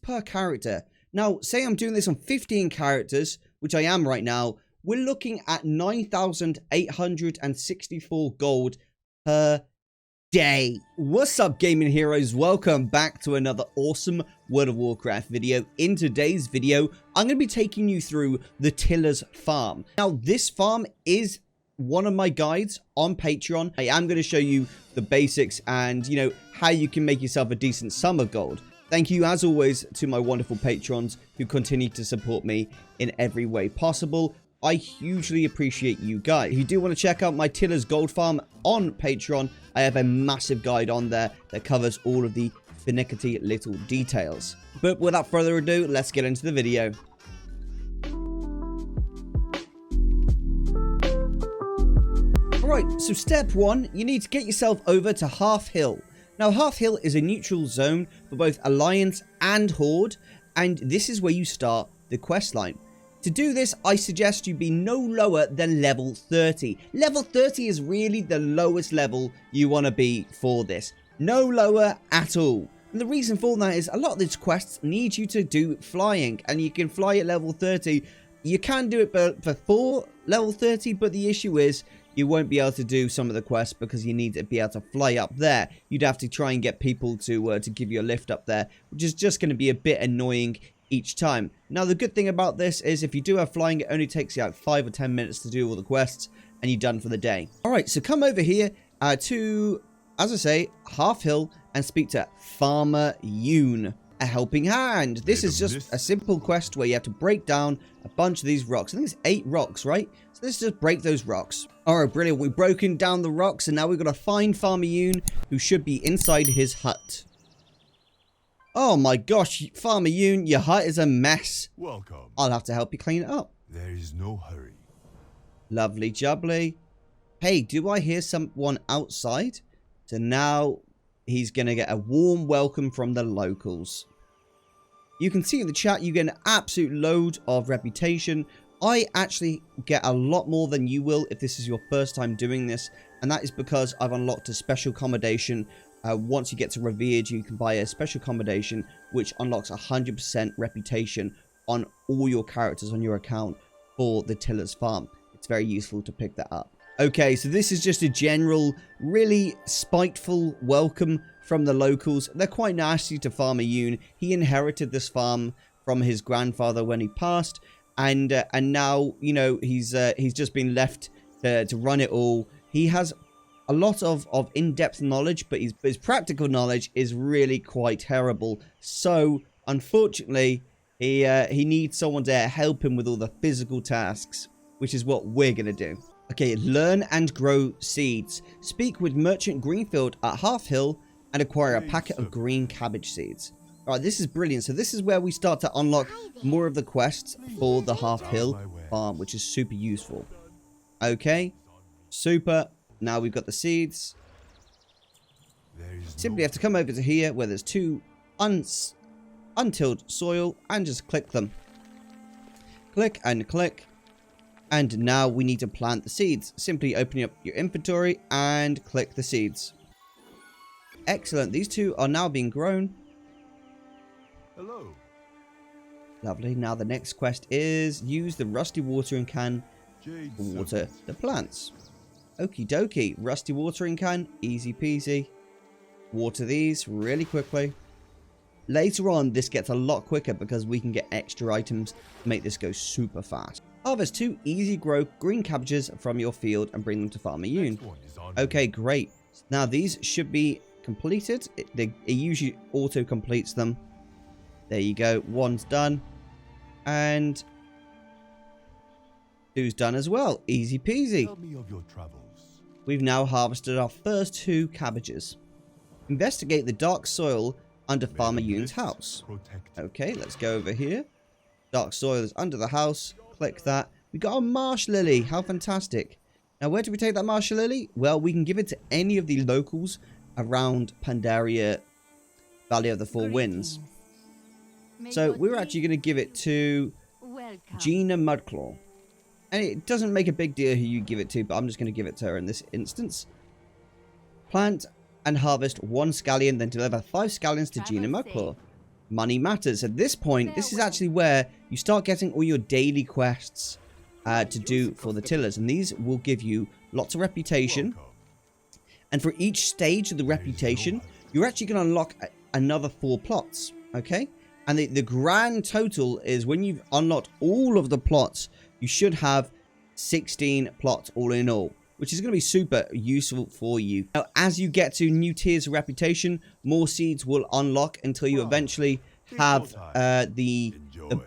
per character. Now, say I'm doing this on 15 characters, which I am right now, we're looking at 9,864 gold per day. What's up, gaming heroes? Welcome back to another awesome World of Warcraft video. In today's video, I'm going to be taking you through the Tiller's farm. Now, this farm is one of my guides on Patreon. I am going to show you the basics and, how you can make yourself a decent sum of gold. Thank you, as always, to my wonderful patrons who continue to support me in every way possible. I hugely appreciate you guys. If you do want to check out my Tiller's Gold Farm on Patreon, I have a massive guide on there that covers all of the finicky little details. But without further ado, let's get into the video. Alright, so step one, you need to get yourself over to Half Hill. Now, Half Hill is a neutral zone for both Alliance and Horde, and this is where you start the quest line. To do this, I suggest you be no lower than level 30. Level 30 is really the lowest level you want to be for this. No lower at all. And the reason for that is a lot of these quests need you to do flying, and you can fly at level 30. You can do it before level 30, but the issue is you won't be able to do some of the quests because you need to be able to fly up there. You'd have to try and get people to give you a lift up there, which is just going to be a bit annoying each time. Now, the good thing about this is if you do have flying, it only takes you like 5 or 10 minutes to do all the quests, and you're done for the day. Alright, so come over here to, as I say, Half Hill and speak to Farmer Yoon, a helping hand. This is just a simple quest where you have to break down a bunch of these rocks. I think it's 8 rocks, right? So let's just break those rocks. Alright, brilliant. We've broken down the rocks, and now we've got to find Farmer Yoon, who should be inside his hut. Oh my gosh, Farmer Yoon, your hut is a mess. Welcome. I'll have to help you clean it up. There is no hurry. Lovely jubbly. Hey, do I hear someone outside? So now he's going to get a warm welcome from the locals. You can see in the chat you get an absolute load of reputation. I actually get a lot more than you will if this is your first time doing this. And that is because I've unlocked a special accommodation. Once you get to Revered, you can buy a special accommodation which unlocks 100% reputation on all your characters on your account for the Tiller's farm. It's very useful to pick that up. Okay, so this is just a general, really spiteful welcome from the locals. They're quite nasty to Farmer Yoon. He inherited this farm from his grandfather when he passed, and now he's just been left to run it all. He has a lot of in-depth knowledge, but his practical knowledge is really quite terrible. So, unfortunately, he needs someone to help him with all the physical tasks, which is what we're going to do. Okay, learn and grow seeds. Speak with Merchant Greenfield at Half Hill and acquire a packet of green cabbage seeds. Alright, this is brilliant. So this is where we start to unlock more of the quests for the Half Hill farm, which is super useful. Okay, super. Now we've got the seeds. Simply have to come over to here where there's 2 untilled soil and just click them. Click and click. And now we need to plant the seeds. Simply opening up your inventory and click the seeds. Excellent. These 2 are now being grown. Hello. Lovely. Now the next quest is use the rusty watering can to water the plants. Okie dokie, rusty watering can, easy peasy. Water these really quickly. Later on, this gets a lot quicker because we can get extra items to make this go super fast. Harvest 2 easy grow green cabbages from your field and bring them to Farmer Yoon. Okay, great. Now these should be completed. It usually auto completes them. There you go, 1's done. And 2's done as well. Easy peasy. Tell me of your travels. We've now harvested our first 2 cabbages. Investigate the dark soil under Farmer Yoon's house. Okay, let's go over here. Dark soil is under the house. Click that. We got a marsh lily. How fantastic. Now, where do we take that marsh lily? Well, we can give it to any of the locals around Pandaria, Valley of the Four Winds. So we're actually going to give it to Gina Mudclaw. And it doesn't make a big deal who you give it to, but I'm just going to give it to her in this instance. Plant and harvest 1 scallion, then deliver 5 scallions to Gina Mudclaw. money matters. At this point, this is actually where you start getting all your daily quests to do for the tillers. And these will give you lots of reputation. And for each stage of the reputation, you're actually going to unlock another 4 plots. Okay? And the grand total is when you've unlocked all of the plots, you should have 16 plots all in all, which is going to be super useful for you. Now, as you get to new tiers of reputation, more seeds will unlock until you eventually have the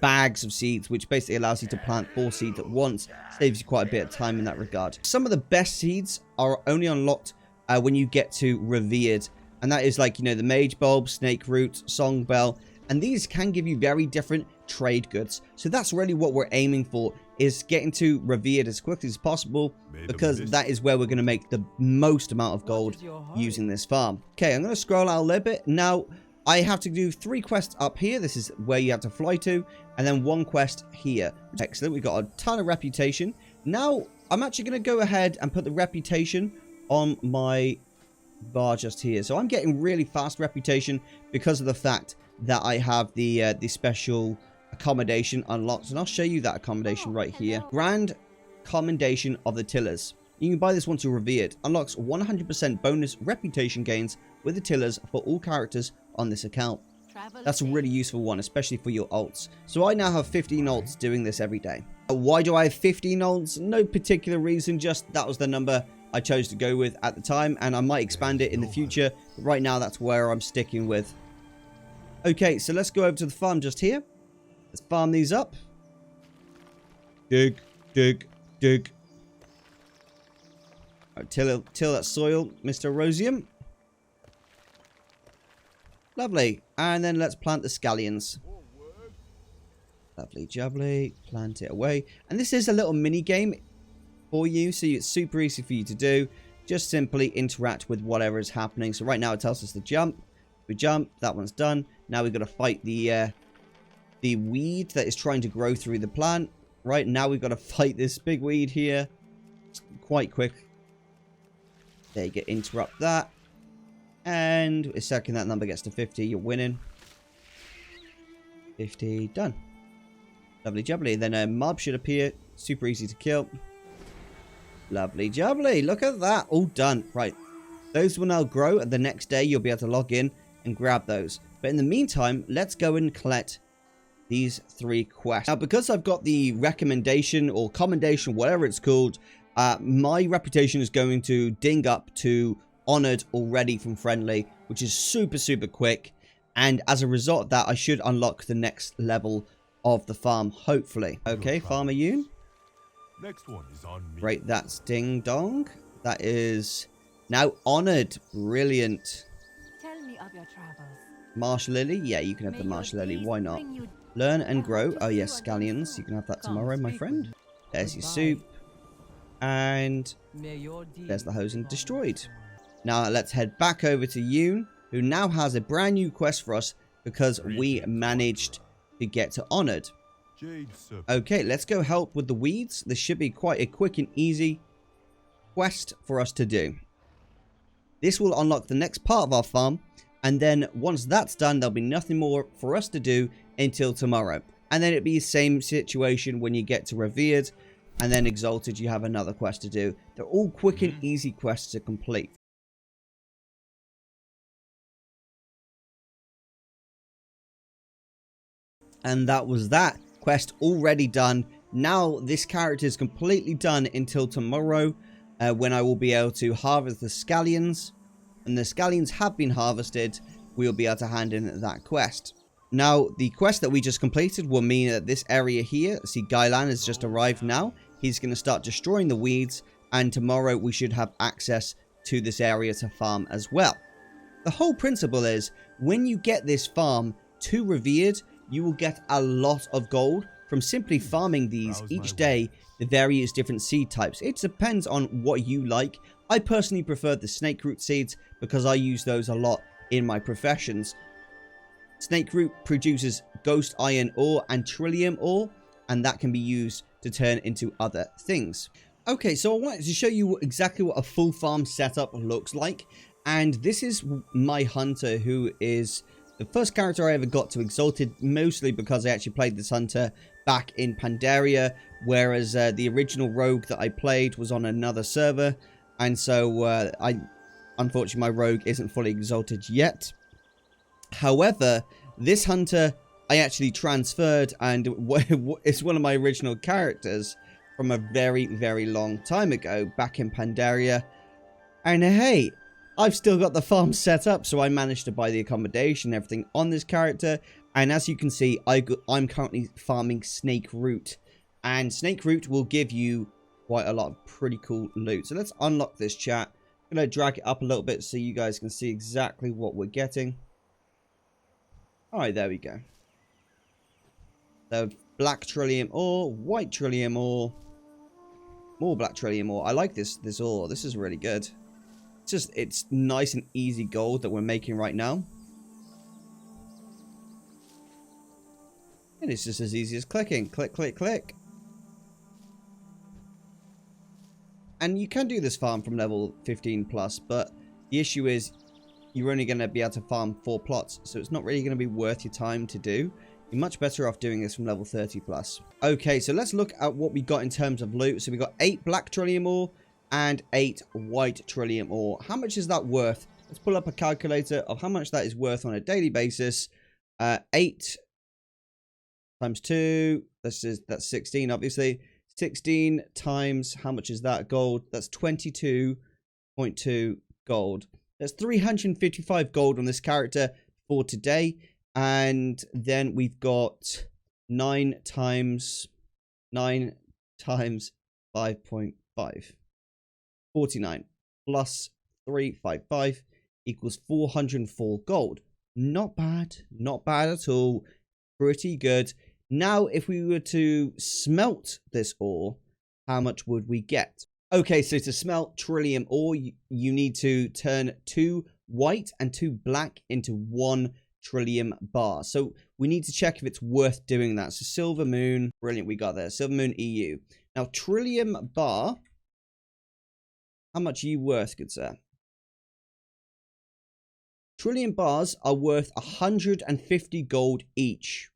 bags of seeds, which basically allows you to plant 4 seeds at once. Saves you quite a bit of time in that regard. Some of the best seeds are only unlocked when you get to revered, and that is like, you know, the mage bulb, snake root, song bell, and these can give you very different trade goods. So that's really what we're aiming for, is getting to revered as quickly as possible, because that is where we're going to make the most amount of gold using this farm. Okay, I'm going to scroll out a little bit. Now, I have to do 3 quests up here. This is where you have to fly to, and then 1 quest here. Excellent. We've got a ton of reputation. Now, I'm actually going to go ahead and put the reputation on my bar just here. So I'm getting really fast reputation because of the fact that I have the special accommodation unlocked, and I'll show you that accommodation right here. Grand Commendation of the Tillers. You can buy this once you're revered. Unlocks 100% bonus reputation gains with the Tillers for all characters on this account. That's a really useful one, especially for your alts. So I now have 15 alts doing this every day. Why do I have 15 alts? No particular reason, just that was the number I chose to go with at the time, and I might expand it in the future, but right now that's where I'm sticking with. Okay, so let's go over to the farm just here. Let's farm these up. Dig, dig, dig. Right, till that soil, Mr. Erosium. Lovely. And then let's plant the scallions. Lovely jubbly. Plant it away. And this is a little mini game for you, so it's super easy for you to do. Just simply interact with whatever is happening. So right now it tells us to jump. We jump. That one's done. Now we've got to fight the weed that is trying to grow through the plant. Right now we've got to fight this big weed here. It's quite quick. There you go. Interrupt that. And a second that number gets to 50, you're winning. 50, done. Lovely jubbly. Then a mob should appear. Super easy to kill. Lovely jubbly. Look at that. All done. Right. Those will now grow, and the next day you'll be able to log in and grab those. But in the meantime, let's go and collect these 3 quests. Now, because I've got the recommendation or commendation, whatever it's called, my reputation is going to ding up to honored already from friendly, which is super, super quick. And as a result of that, I should unlock the next level of the farm, hopefully. Okay, Farmer Yoon. Next one is on me. Great, that's ding dong. That is now honored. Brilliant. Tell me of your travels. Marsh Lily. Yeah, you can have the Marsh Lily. Why not? Learn and grow. Oh, yes, scallions. You can have that tomorrow, my friend. There's your soup. And there's the hose and destroyed. Now, let's head back over to Yoon, who now has a brand new quest for us because we managed to get to honored. Okay, let's go help with the weeds. This should be quite a quick and easy quest for us to do. This will unlock the next part of our farm, and then once that's done, there'll be nothing more for us to do until tomorrow. And then it'll be the same situation when you get to revered, and then exalted, you have another quest to do. They're all quick and easy quests to complete. And that was that. Quest already done. Now this character is completely done until tomorrow, when I will be able to harvest the scallions. And the scallions have been harvested. We'll be able to hand in that quest. Now, the quest that we just completed will mean that this area here, see Gailan has just arrived now. He's going to start destroying the weeds. And tomorrow we should have access to this area to farm as well. The whole principle is, when you get this farm to revered, you will get a lot of gold from simply farming these each day, the various different seed types. It depends on what you like. I personally prefer the snake root seeds because I use those a lot in my professions. Snake root produces ghost iron ore and trillium ore, and that can be used to turn into other things. Okay, so I wanted to show you exactly what a full farm setup looks like. And this is my hunter who is The first character I ever got to Exalted, mostly because I actually played this hunter back in Pandaria, whereas the original rogue that I played was on another server, and so unfortunately my rogue isn't fully exalted yet. However, this hunter I actually transferred, and it's one of my original characters from a very, very long time ago, back in Pandaria. And hey, I've still got the farm set up, so I managed to buy the accommodation and everything on this character. And as you can see, I'm currently farming Snake Root. And Snake Root will give you quite a lot of pretty cool loot. So let's unlock this chat. I'm going to drag it up a little bit so you guys can see exactly what we're getting. Alright, there we go. So, black trillium ore, white trillium ore, more black trillium ore. I like this ore. This is really good. It's nice and easy gold that we're making right now. And it's just as easy as clicking. Click, click, click. And you can do this farm from level 15 plus, but the issue is you're only going to be able to farm 4 plots, so it's not really going to be worth your time to do. You're much better off doing this from level 30 plus. Okay, so let's look at what we got in terms of loot. So we got 8 black trillium ore and 8 white trillium ore. How much is that worth? Let's pull up a calculator of how much that is worth on a daily basis. 8 times 2, that's 16 obviously. 16 times, how much is that gold? That's 22.2 gold. That's 355 gold on this character for today. And then we've got 9 times 5.5. 49 plus 355 equals 404 gold. Not bad. Not bad at all. Pretty good. Now, if we were to smelt this ore, how much would we get? Okay, so to smelt trillium ore, you need to turn 2 white and 2 black into 1 trillium bar. So we need to check if it's worth doing that. So Silver Moon, brilliant, we got there. Silver Moon EU. Now, trillium bar, how much are you worth, good sir? Trillium bars are worth 150 gold each.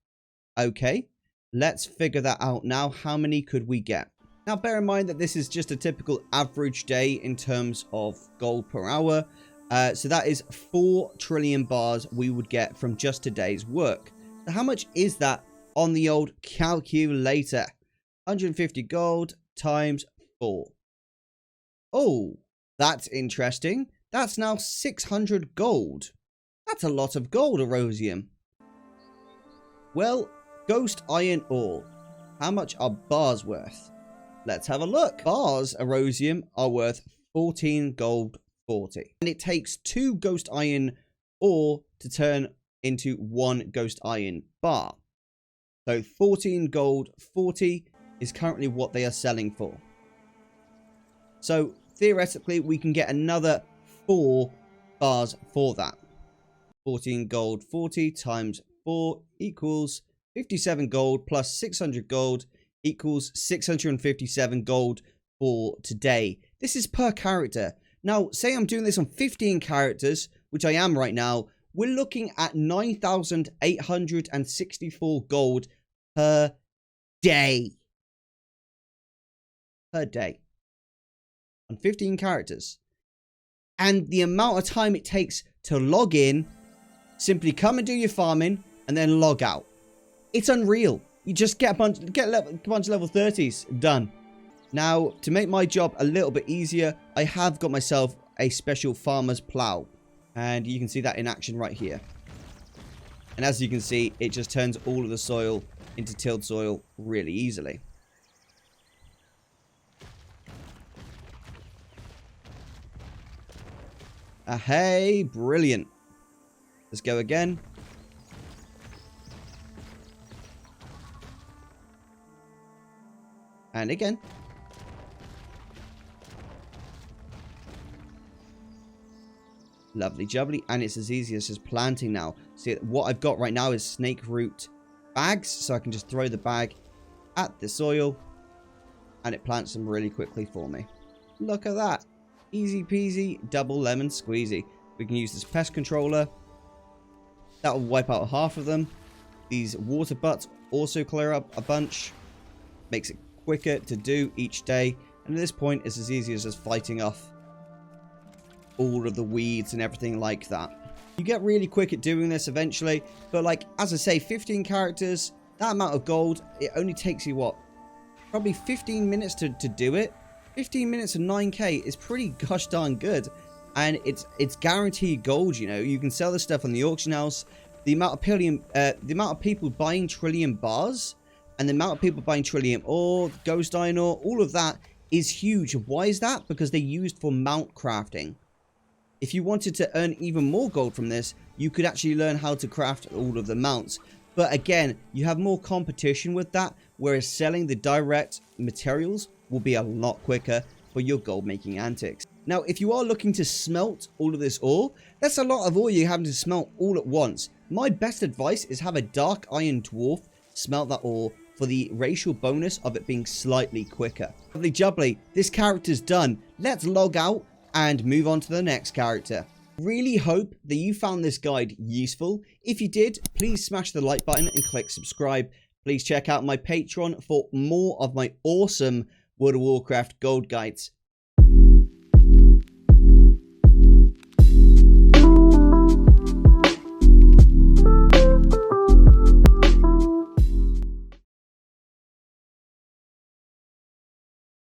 Okay, let's figure that out now. How many could we get? Now, bear in mind that this is just a typical average day in terms of gold per hour. So that is 4 trillion bars we would get from just today's work. So how much is that on the old calculator? 150 gold times 4. Oh, that's interesting. That's now 600 gold. That's a lot of gold, Erosium. Well, Ghost Iron Ore. How much are bars worth? Let's have a look. Bars, Erosium, are worth 14 gold 40. And it takes 2 Ghost Iron Ore to turn into 1 Ghost Iron bar. So 14 gold 40 is currently what they are selling for. So theoretically, we can get another 4 bars for that. 14 gold 40 times 4 equals 57 gold plus 600 gold equals 657 gold for today. This is per character. Now, say I'm doing this on 15 characters, which I am right now, we're looking at 9,864 gold per day. Per day. On 15 characters. And the amount of time it takes to log in, simply come and do your farming, and then log out. It's unreal. You just get a bunch of level 30s. Done. Now, to make my job a little bit easier, I have got myself a special farmer's plow. And you can see that in action right here. And as you can see, it just turns all of the soil into tilled soil really easily. Hey, brilliant. Let's go again. And again. Lovely jubbly. And it's as easy as just planting now. See, what I've got right now is snake root bags. So I can just throw the bag at the soil. And it plants them really quickly for me. Look at that. Easy peasy, double lemon squeezy. We can use this pest controller. That will wipe out half of them. These water butts also clear up a bunch. Makes it quicker to do each day. And at this point, it's as easy as just fighting off all of the weeds and everything like that. You get really quick at doing this eventually. But like, as I say, 15 characters, that amount of gold, it only takes you what? Probably 15 minutes to do it. 15 minutes and 9k is pretty gosh darn good. And it's guaranteed gold, you know. You can sell this stuff on the auction house. The amount of people buying Trillium bars and the amount of people buying Trillium ore, Ghost Iron ore, all of that is huge. Why is that? Because they're used for mount crafting. If you wanted to earn even more gold from this, you could actually learn how to craft all of the mounts. But again, you have more competition with that, whereas selling the direct materials will be a lot quicker for your gold making antics. Now, if you are looking to smelt all of this ore, that's a lot of ore you're having to smelt all at once. My best advice is have a dark iron dwarf smelt that ore for the racial bonus of it being slightly quicker. Lovely jubbly, this character's done. Let's log out and move on to the next character. Really hope that you found this guide useful. If you did, please smash the like button and click subscribe. Please check out my Patreon for more of my awesome World of Warcraft gold guides.